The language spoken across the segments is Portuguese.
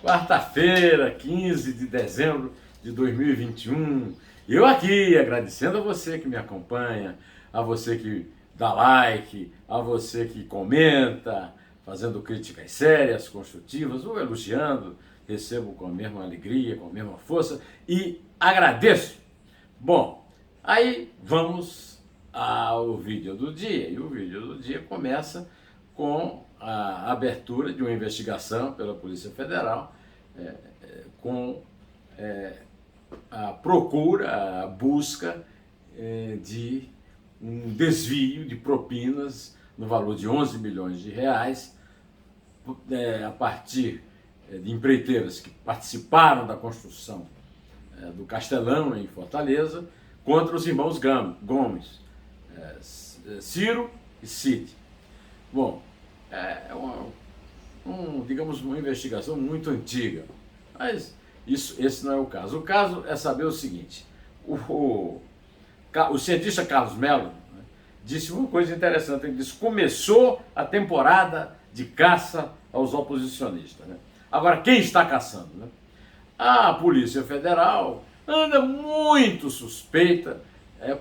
Quarta-feira, 15 de dezembro de 2021. Eu aqui agradecendo a você que me acompanha, a você que dá like, a você que comenta, fazendo críticas sérias, construtivas ou elogiando. Recebo com a mesma alegria, com a mesma força e agradeço. Bom, aí vamos ao vídeo do dia. E o vídeo do dia começa com a abertura de uma investigação pela Polícia Federal com a procura, a busca de um desvio de propinas no valor de 11 milhões de reais a partir de empreiteiras que participaram da construção do Castelão em Fortaleza contra os irmãos Gomes, Ciro e Cid. Bom, digamos, uma investigação muito antiga, mas esse não é o caso. O caso é saber o seguinte: o cientista Carlos Mello, né, disse uma coisa interessante. Ele disse: começou a temporada de caça aos oposicionistas. Né? Agora, quem está caçando? Né? A Polícia Federal anda muito suspeita,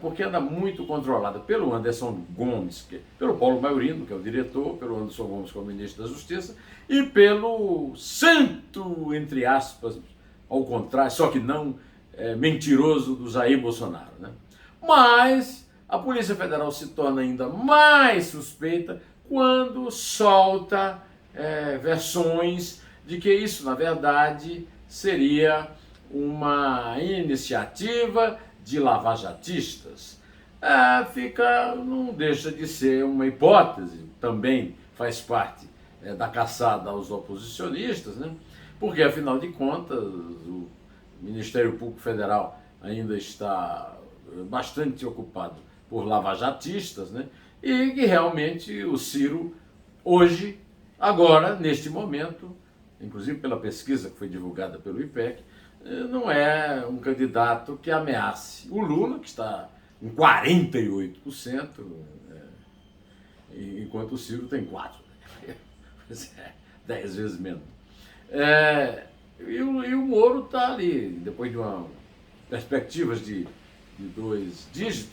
porque anda muito controlada pelo Anderson Gomes, pelo Paulo Maiorino, que é o diretor, pelo Anderson Gomes, que é o ministro da Justiça, e pelo santo, entre aspas, ao contrário, só que não mentiroso, do Jair Bolsonaro. Né? Mas a Polícia Federal se torna ainda mais suspeita quando solta versões de que isso, na verdade, seria uma iniciativa de lavajatistas. Não deixa de ser uma hipótese, também faz parte da caçada aos oposicionistas, né? Porque, afinal de contas, o Ministério Público Federal ainda está bastante ocupado por lavajatistas, né? E que realmente o Ciro, hoje, agora, neste momento, inclusive pela pesquisa que foi divulgada pelo IPEC, não é um candidato que ameace o Lula, que está em 48%, enquanto o Ciro tem 4%. 10 vezes menos. E o Moro está ali, depois de uma perspectivas de 2 dígitos,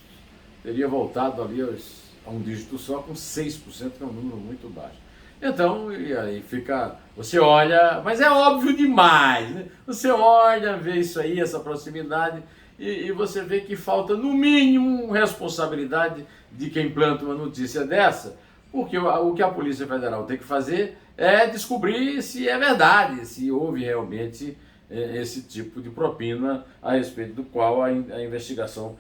teria voltado ali a um dígito só, com 6%, que é um número muito baixo. Então, e aí fica, você olha, mas é óbvio demais, né? Você olha, vê isso aí, essa proximidade, e você vê que falta, no mínimo, responsabilidade de quem planta uma notícia dessa, porque o que a Polícia Federal tem que fazer é descobrir se é verdade, se houve realmente esse tipo de propina a respeito do qual a investigação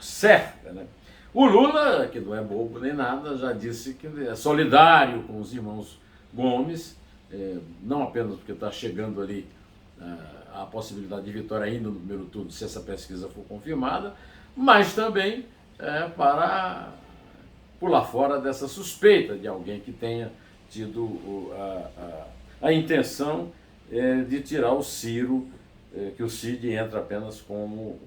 cerca, né? O Lula, que não é bobo nem nada, já disse que é solidário com os irmãos Gomes, não apenas porque está chegando ali a possibilidade de vitória ainda no primeiro turno, se essa pesquisa for confirmada, mas também para pular fora dessa suspeita de alguém que tenha tido a intenção de tirar o Ciro, que o Cid entra apenas como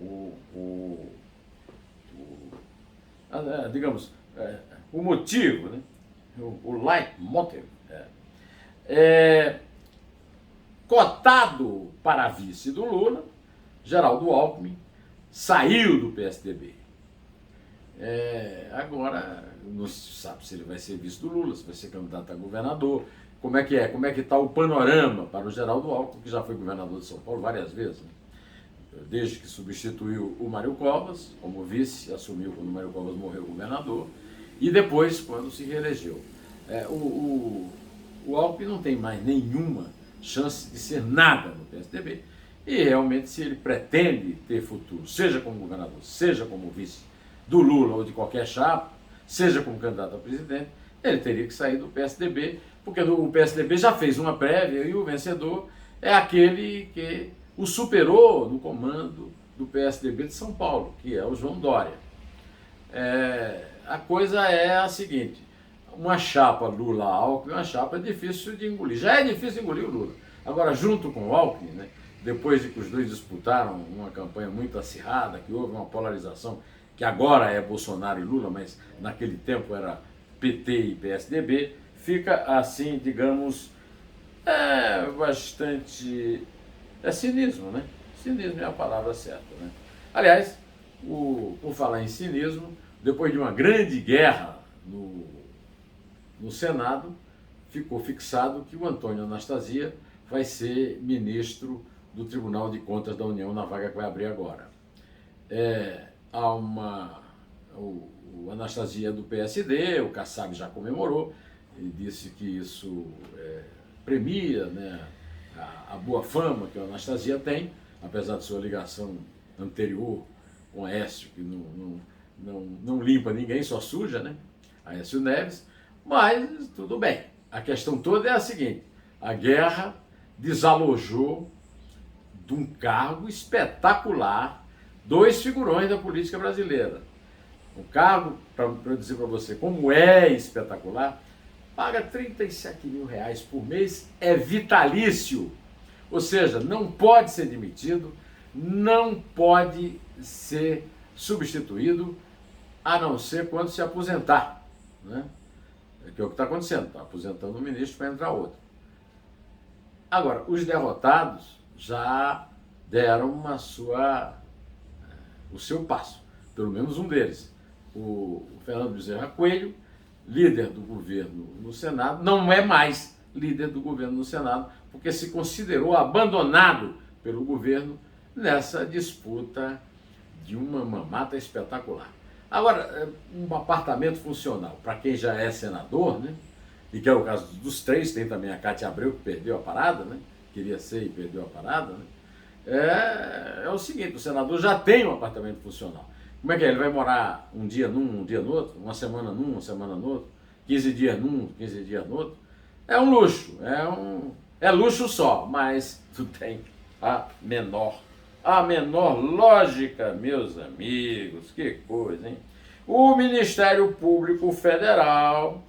digamos, o motivo, né? o leitmotiv. Cotado para vice do Lula, Geraldo Alckmin saiu do PSDB. Agora não se sabe se ele vai ser vice do Lula, se vai ser candidato a governador. Como é que está o panorama para o Geraldo Alckmin, que já foi governador de São Paulo várias vezes, né? Desde que substituiu o Mário Covas como vice, assumiu quando o Mário Covas morreu governador, e depois quando se reelegeu. O Alckmin não tem mais nenhuma chance de ser nada no PSDB, e realmente, se ele pretende ter futuro, seja como governador, seja como vice do Lula ou de qualquer chapa, seja como candidato a presidente, ele teria que sair do PSDB, porque o PSDB já fez uma prévia e o vencedor é aquele que o superou no comando do PSDB de São Paulo, que é o João Dória. A coisa é a seguinte: uma chapa Lula-Alckmin é uma chapa difícil de engolir. Já é difícil engolir o Lula. Agora, junto com o Alckmin, né, depois de que os dois disputaram uma campanha muito acirrada, que houve uma polarização, que agora é Bolsonaro e Lula, mas naquele tempo era PT e PSDB, fica assim, digamos, É bastante... é cinismo, né? Cinismo é a palavra certa, né? Aliás, por falar em cinismo, depois de uma grande guerra no Senado, ficou fixado que o Antônio Anastasia vai ser ministro do Tribunal de Contas da União na vaga que vai abrir agora. O Anastasia é do PSD, o Kassab já comemorou e disse que isso premia, né, a boa fama que o Anastasia tem, apesar de sua ligação anterior com Aécio, que não limpa ninguém, só suja, né? Aécio Neves, mas tudo bem. A questão toda é a seguinte: a guerra desalojou de um cargo espetacular dois figurões da política brasileira. O cargo, para eu dizer para você como é espetacular, paga R$37 mil por mês, é vitalício. Ou seja, não pode ser demitido, não pode ser substituído, a não ser quando se aposentar, né? Que é o que está acontecendo, está aposentando um ministro para entrar outro. Agora, os derrotados já deram o seu passo, pelo menos um deles. O Fernando Bezerra Coelho, líder do governo no Senado, não é mais líder do governo no Senado, porque se considerou abandonado pelo governo nessa disputa de uma mamata espetacular. Agora, um apartamento funcional, para quem já é senador, né, e que é o caso dos três, tem também a Cátia Abreu, que perdeu a parada, né, queria ser e perdeu a parada, né, é o seguinte: o senador já tem um apartamento funcional. Como é que é? Ele vai morar um dia num, um dia no outro, uma semana num, uma semana no outro, 15 dias num, 15 dias no outro? É um luxo, é luxo só, mas tu tem a menor lógica, meus amigos. Que coisa, hein? O Ministério Público Federal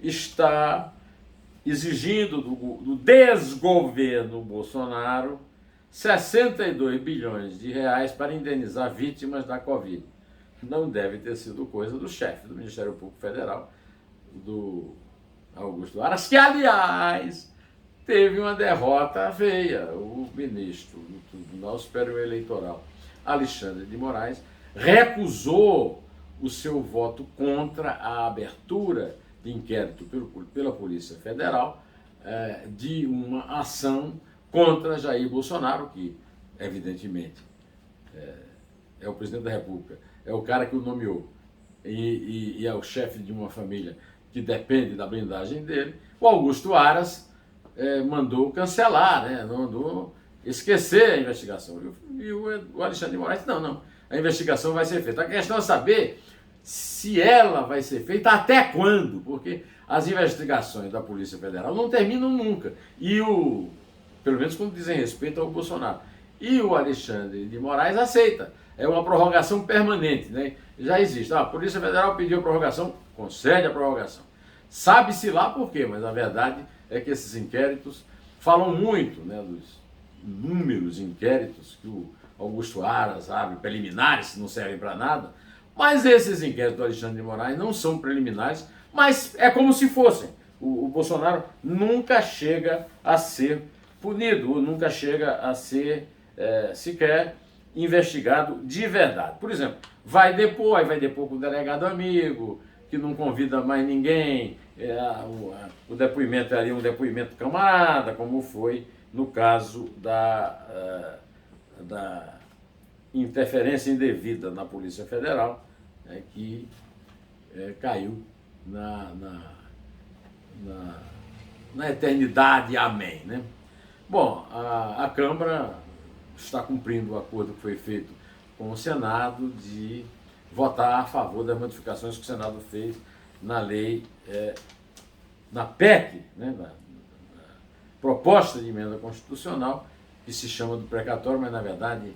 está exigindo do desgoverno Bolsonaro 62 bilhões de reais para indenizar vítimas da Covid. Não deve ter sido coisa do chefe do Ministério Público Federal, do Augusto Aras, que, aliás, teve uma derrota feia. O ministro do Tribunal Superior Eleitoral, Alexandre de Moraes, recusou o seu voto contra a abertura de inquérito pela Polícia Federal de uma ação contra Jair Bolsonaro, que, evidentemente, é o presidente da República, é o cara que o nomeou e é o chefe de uma família que depende da blindagem dele. O Augusto Aras mandou cancelar, né? Mandou esquecer a investigação. E o Alexandre de Moraes, não, a investigação vai ser feita. A questão é saber se ela vai ser feita até quando, porque as investigações da Polícia Federal não terminam nunca. Pelo menos quando dizem respeito ao Bolsonaro. E o Alexandre de Moraes aceita. É uma prorrogação permanente, né? Já existe. A Polícia Federal pediu a prorrogação, concede a prorrogação. Sabe-se lá por quê, mas a verdade é que esses inquéritos falam muito, né, dos inúmeros inquéritos que o Augusto Aras abre, preliminares, que não servem para nada. Mas esses inquéritos do Alexandre de Moraes não são preliminares, mas é como se fossem. O Bolsonaro nunca chega a ser punido, nunca chega a ser sequer investigado de verdade. Por exemplo, vai depor com o delegado amigo, que não convida mais ninguém, o depoimento é ali um depoimento camarada, como foi no caso da interferência indevida na Polícia Federal, que caiu na eternidade, amém, né? Bom, a Câmara está cumprindo o acordo que foi feito com o Senado de votar a favor das modificações que o Senado fez na lei, na PEC, né, na proposta de emenda constitucional, que se chama do precatório, mas na verdade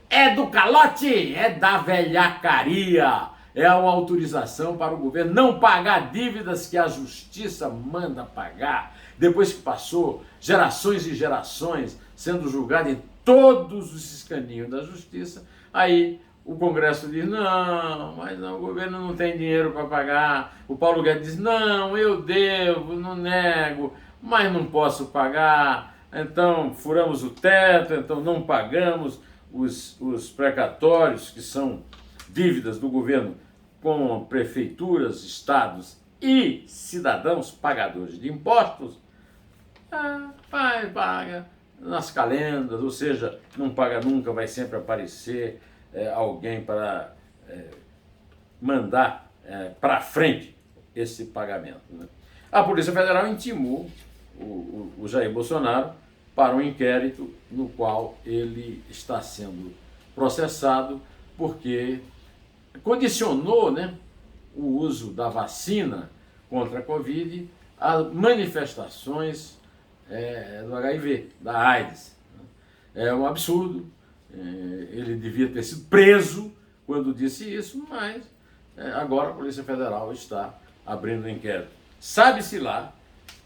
é do calote, é da velhacaria, é uma autorização para o governo não pagar dívidas que a justiça manda pagar, depois que passou gerações e gerações sendo julgado em todos os escaninhos da justiça. Aí O Congresso diz, não, mas não, o governo não tem dinheiro para pagar. O Paulo Guedes diz, não, eu devo, não nego, mas não posso pagar. Então, furamos o teto, então não pagamos os precatórios, que são dívidas do governo com prefeituras, estados e cidadãos pagadores de impostos. Paga nas calendas, ou seja, não paga nunca, vai sempre aparecer alguém para mandar para frente esse pagamento. Né? A Polícia Federal intimou o Jair Bolsonaro para um inquérito no qual ele está sendo processado porque condicionou, né, o uso da vacina contra a Covid a manifestações do HIV, da AIDS. É um absurdo, ele devia ter sido preso quando disse isso, mas agora a Polícia Federal está abrindo um inquérito. Sabe-se lá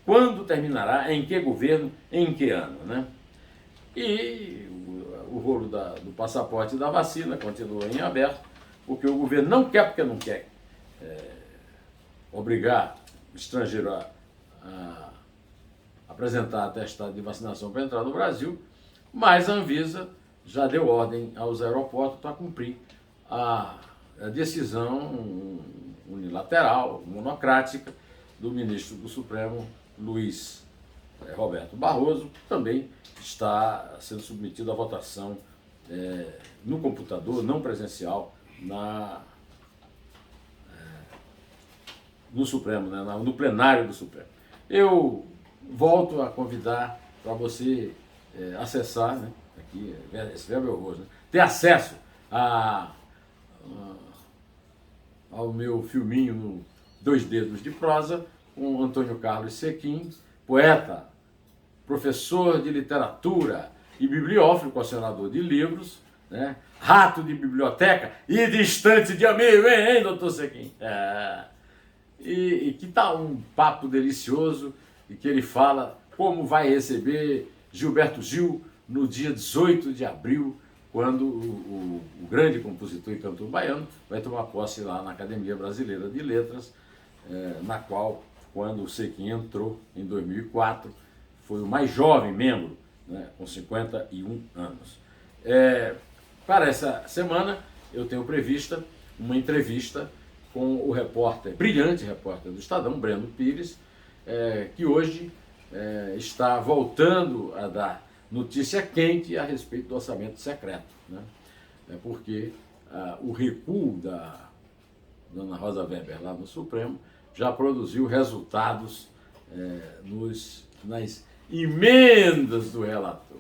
quando terminará, em que governo, em que ano, né? E o rolo do passaporte e da vacina continua em aberto, porque o governo não quer, porque não quer obrigar o estrangeiro a apresentar atestado de vacinação para entrar no Brasil, mas a Anvisa já deu ordem aos aeroportos para cumprir a decisão unilateral, monocrática, do ministro do Supremo, Luiz Roberto Barroso, que também está sendo submetido à votação no computador, não presencial, no Supremo, né, no plenário do Supremo. Eu volto a convidar para você acessar, né, aqui, esse verbo é horroroso, né, ter acesso ao meu filminho no 2 Dedos de Prosa, com Antônio Carlos Sequim, poeta, professor de literatura e bibliófilo, colecionador de livros, né? Rato de biblioteca e distante de amigo, hein, doutor Sequim? E que tal um papo delicioso e que ele fala como vai receber Gilberto Gil no dia 18 de abril, quando o grande compositor e cantor baiano vai tomar posse lá na Academia Brasileira de Letras, na qual, quando o Sequim entrou em 2004, foi o mais jovem membro, né, com 51 anos. Para essa semana, eu tenho prevista uma entrevista com o repórter, brilhante repórter do Estadão, Breno Pires, que hoje está voltando a dar notícia quente a respeito do orçamento secreto, né? Porque o recuo da dona Rosa Weber lá no Supremo já produziu resultados nas emendas do relator.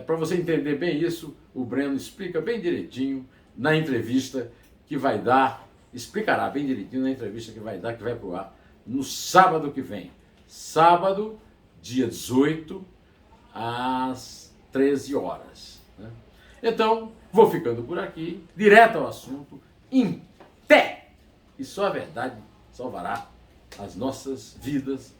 Para você entender bem isso, o Breno explica bem direitinho na entrevista que vai dar, explicará bem direitinho na entrevista que vai dar, que vai para o ar no sábado que vem. Sábado, dia 18, às 13 horas. Né? Então, vou ficando por aqui, direto ao assunto, em pé. E só a verdade salvará as nossas vidas